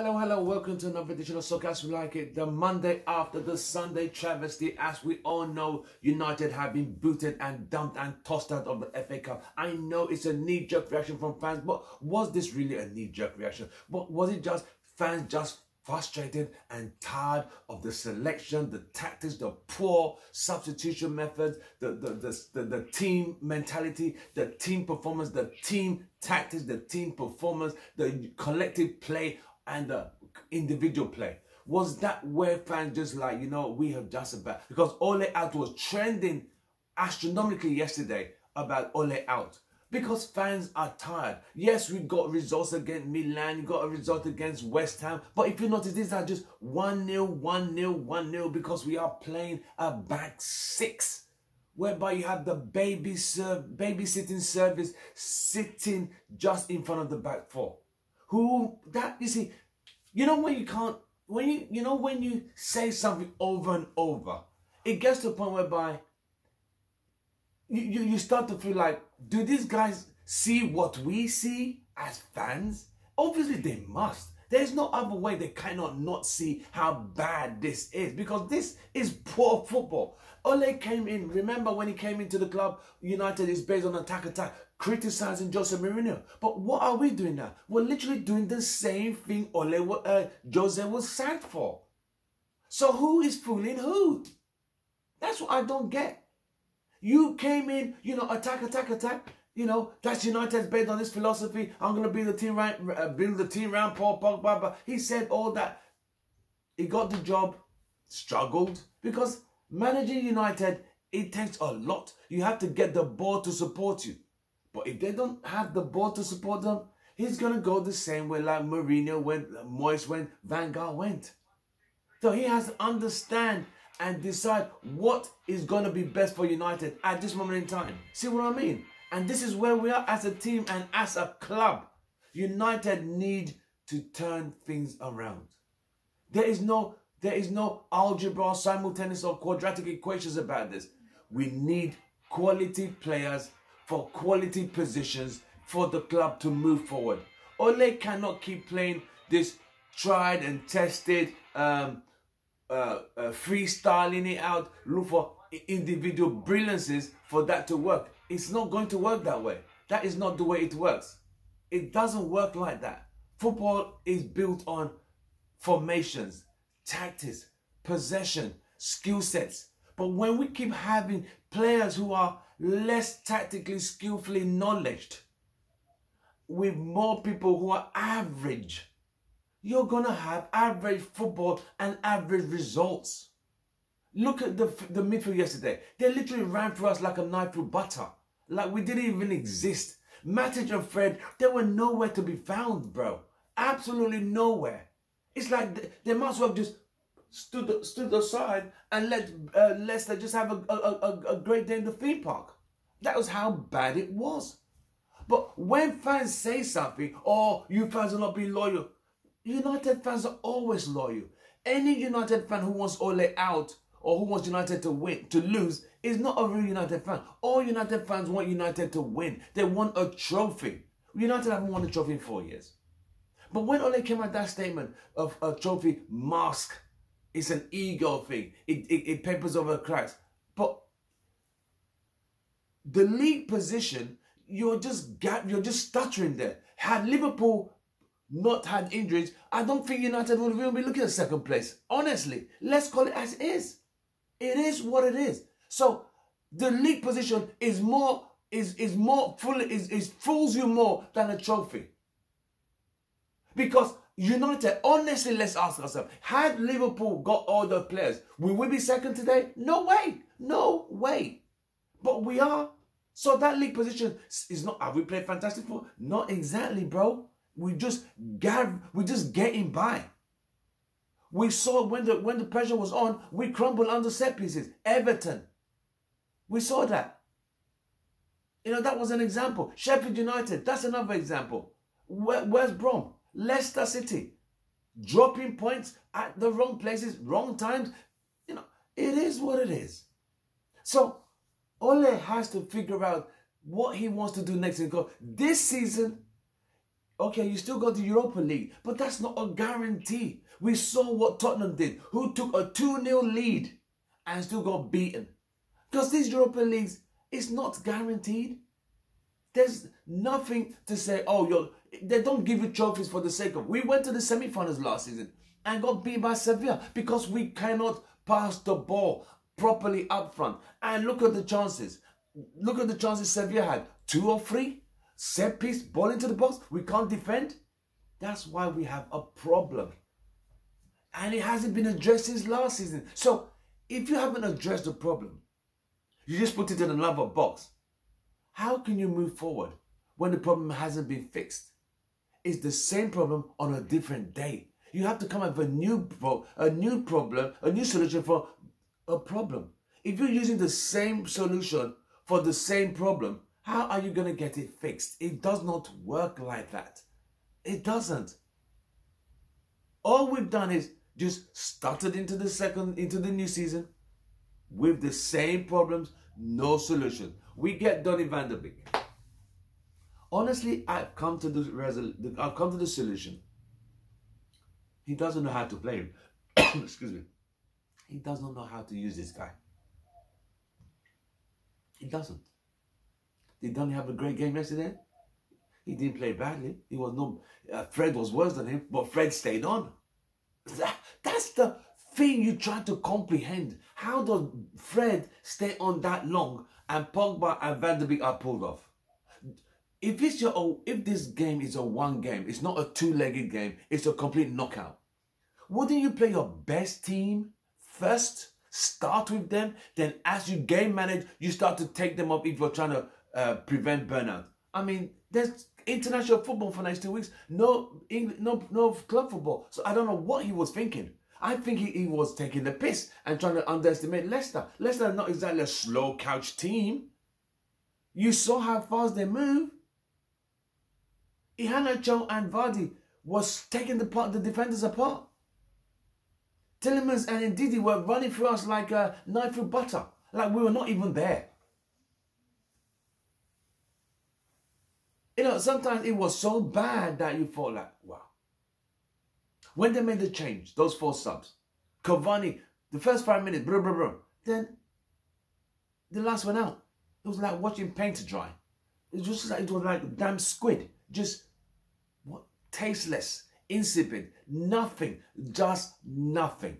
Hello, welcome to another edition of Soccer As We Like It. The Monday after the Sunday travesty. As we all know, United have been booted and dumped and tossed out of the FA Cup. I know it's a knee-jerk reaction from fans, but was this really a knee-jerk reaction? But was it just fans just frustrated and tired of the selection, the tactics, the poor substitution methods, the team mentality, the team performance, the team tactics, the team performance, the collective play and the individual play? Was that where fans just like, we have just about, because Ole out was trending astronomically yesterday about Ole out. Because fans are tired. Yes, we got results against Milan, we got a result against West Ham. But if you notice, these are just 1-0, 1-0, 1-0 because we are playing a back six, whereby you have the babysitting service sitting just in front of the back four. When you say something over and over, it gets to a point whereby you start to feel like, do these guys see what we see as fans? Obviously they must. There's no other way. They cannot not see how bad this is, because this is poor football. Ole came in, remember when he came into the club, United is based on attack, criticizing Jose Mourinho. But what are we doing now? We're literally doing the same thing Jose was sacked for. So who is fooling who? That's what I don't get. You came in, attack. That's United's based on this philosophy. I'm going to build the team around Paul Pogba. He said all that. He got the job, struggled, because managing United, it takes a lot. You have to get the board to support you. But if they don't have the board to support them, he's going to go the same way like Mourinho went, Moyes went, Van Gaal went. So he has to understand and decide what is going to be best for United at this moment in time. See what I mean? And this is where we are as a team and as a club. United need to turn things around. There is no algebra, simultaneous or quadratic equations about this. We need quality players for quality positions for the club to move forward. Ole cannot keep playing this tried and tested, freestyling it out, look for individual brilliances for that to work. It's not going to work that way. That is not the way it works. It doesn't work like that. Football is built on formations, tactics, possession, skill sets. But when we keep having players who are less tactically, skillfully knowledged, with more people who are average, you're going to have average football and average results. Look at the midfield yesterday. They literally ran through us like a knife through butter. Like we didn't even exist. Matic and Fred, they were nowhere to be found, bro. Absolutely nowhere. It's like they must have just stood aside and let Leicester just have a great day in the theme park. That was how bad it was. But when fans say something, oh, you fans are not being loyal, United fans are always loyal. Any United fan who wants Ole out or who wants United to lose is not a real United fan. All United fans want United to win. They want a trophy. United haven't won a trophy in 4 years. But when Ole came out that statement of a trophy mask, it's an ego thing. It papers over cracks. But the league position, you're just stuttering there. Had Liverpool not had injuries, I don't think United would even be looking at second place. Honestly, let's call it as is. It is what it is. So the league position is fools you more than a trophy. Because United, honestly, let's ask ourselves, had Liverpool got all the players, will we be second today? No way. No way. But we are. So that league position is not, have we played fantastic football? Not exactly, bro. We're just getting by. We saw when the pressure was on, we crumbled under set pieces. Everton. We saw that. That was an example. Sheffield United, that's another example. West Brom, Leicester City, dropping points at the wrong places, wrong times. It is what it is. So Ole has to figure out what he wants to do next. This season, Okay, you still got the Europa League, but that's not a guarantee. We saw what Tottenham did, who took a 2-0 lead and still got beaten. Because these Europa Leagues, it's not guaranteed. There's nothing to say, oh, they don't give you trophies for the sake of. We went to the semi-finals last season and got beat by Sevilla because we cannot pass the ball properly up front. And look at the chances. Look at the chances Sevilla had. 2 or 3. Set piece, ball into the box. We can't defend. That's why we have a problem. And it hasn't been addressed since last season. So, if you haven't addressed the problem, you just put it in another box. How can you move forward when the problem hasn't been fixed? It's the same problem on a different day. You have to come up with a new problem, a new solution for a problem. If you're using the same solution for the same problem, how are you going to get it fixed? It does not work like that. It doesn't. All we've done is just started into the new season with the same problems, no solution. We get Donny van de Beek. Honestly, I've come to the solution. He doesn't know how to play him. Excuse me. He does not know how to use this guy. He doesn't. Did Donny have a great game yesterday? He didn't play badly. He was no. Fred was worse than him, but Fred stayed on. That's the thing you try to comprehend. How does Fred stay on that long and Pogba and Van de Beek are pulled off? If this game is a one game, it's not a two-legged game, it's a complete knockout. Wouldn't you play your best team first? Start with them, then as you game manage, you start to take them up if you're trying to prevent burnout. I mean, there's international football for the next 2 weeks, no club football. So I don't know what he was thinking. I think he was taking the piss and trying to underestimate Leicester. Leicester are not exactly a slow couch team. You saw how fast they move. Iheanacho and Vardy was taking the defenders apart. Tielemans and Ndidi were running through us like a knife through butter. Like we were not even there. You know, sometimes it was so bad that you thought like, wow. When they made the change, those 4 subs, Cavani, the first 5 minutes, then the last one out. It was like watching paint dry. It was like damn squid. Just what, tasteless, insipid, nothing, just nothing.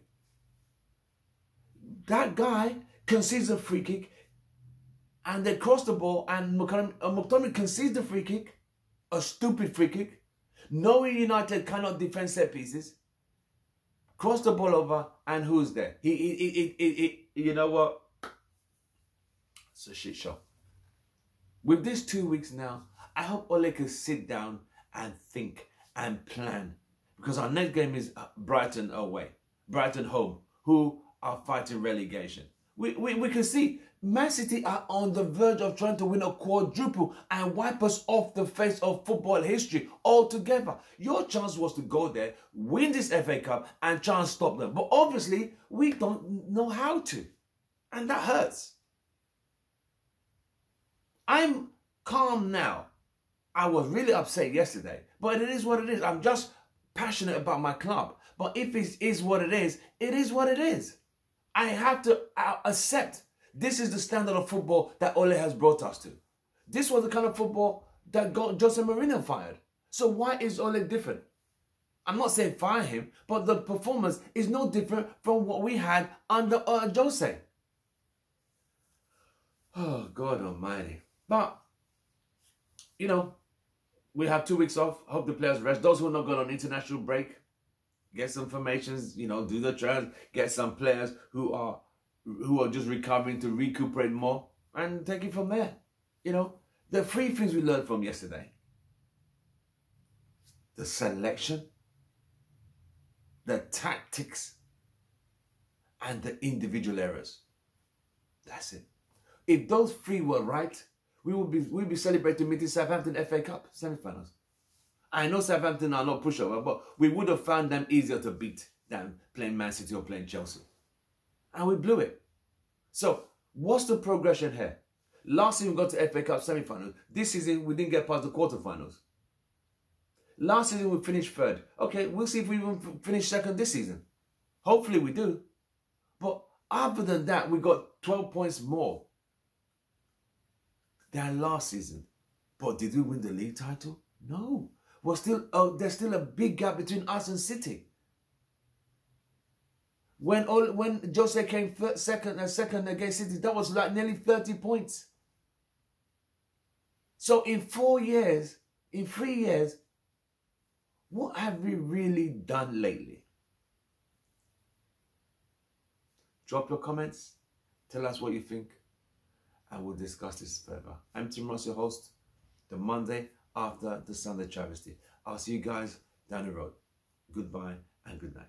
That guy concedes a free kick, and they cross the ball, and McTominay concedes the free kick, a stupid free kick, knowing United cannot defend set pieces, cross the ball over, and who's there? You know what? It's a shit show. With this 2 weeks now, I hope Ole can sit down and think and plan. Because our next game is Brighton away. Brighton home, who are fighting relegation. We can see Man City are on the verge of trying to win a quadruple and wipe us off the face of football history altogether. Your chance was to go there, win this FA Cup and try and stop them. But obviously, we don't know how to. And that hurts. I'm calm now. I was really upset yesterday, but it is what it is. I'm just passionate about my club. But if it is what it is what it is. I have to accept this is the standard of football that Ole has brought us to. This was the kind of football that got Jose Mourinho fired. So why is Ole different? I'm not saying fire him, but the performance is no different from what we had under Jose. Oh, God almighty. But, you know, we have 2 weeks off. Hope the players rest. Those who are not going on international break, get some formations, you know, do the trials, get some players who are just recovering to recuperate more and take it from there. You know, the 3 things we learned from yesterday. The selection, the tactics, and the individual errors. That's it. If those 3 were right, we'll be celebrating meeting Southampton FA Cup semi-finals. I know Southampton are not pushover, but we would have found them easier to beat than playing Man City or playing Chelsea. And we blew it. So, what's the progression here? Last season we got to FA Cup semi-finals. This season we didn't get past the quarterfinals. Last season we finished third. Okay, we'll see if we even finish second this season. Hopefully we do. But other than that, we got 12 points more than last season. But did we win the league title? No. We're still, there's still a big gap between us and City. When Jose came second against City, that was like nearly 30 points. So in 3 years, what have we really done lately? Drop your comments. Tell us what you think. And we'll discuss this further. I'm Tim Ross, your host. The Monday after the Sunday travesty. I'll see you guys down the road. Goodbye and good night.